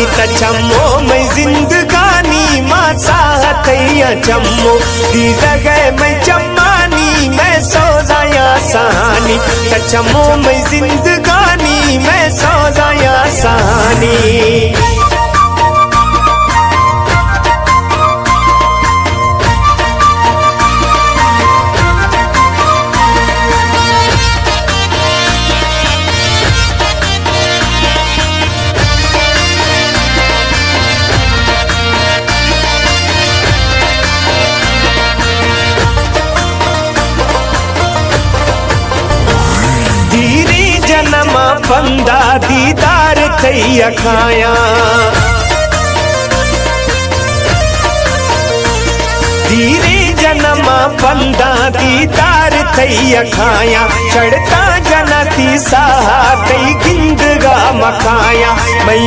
सहानी तचम्मो मैं जिंदगानी माँ साहतैया चम्मो दी लगे मैं चम्मानी मैं सोजाया सहानी तचम्मो मैं जिंदगानी मैं सोजाया सहानी। जनमा बंदा दीदार थैया खाया धीरे जनमा बंदा दीदार थैया खाया चढ़ता जना थी साहा तई गिंदगा मखाया मैं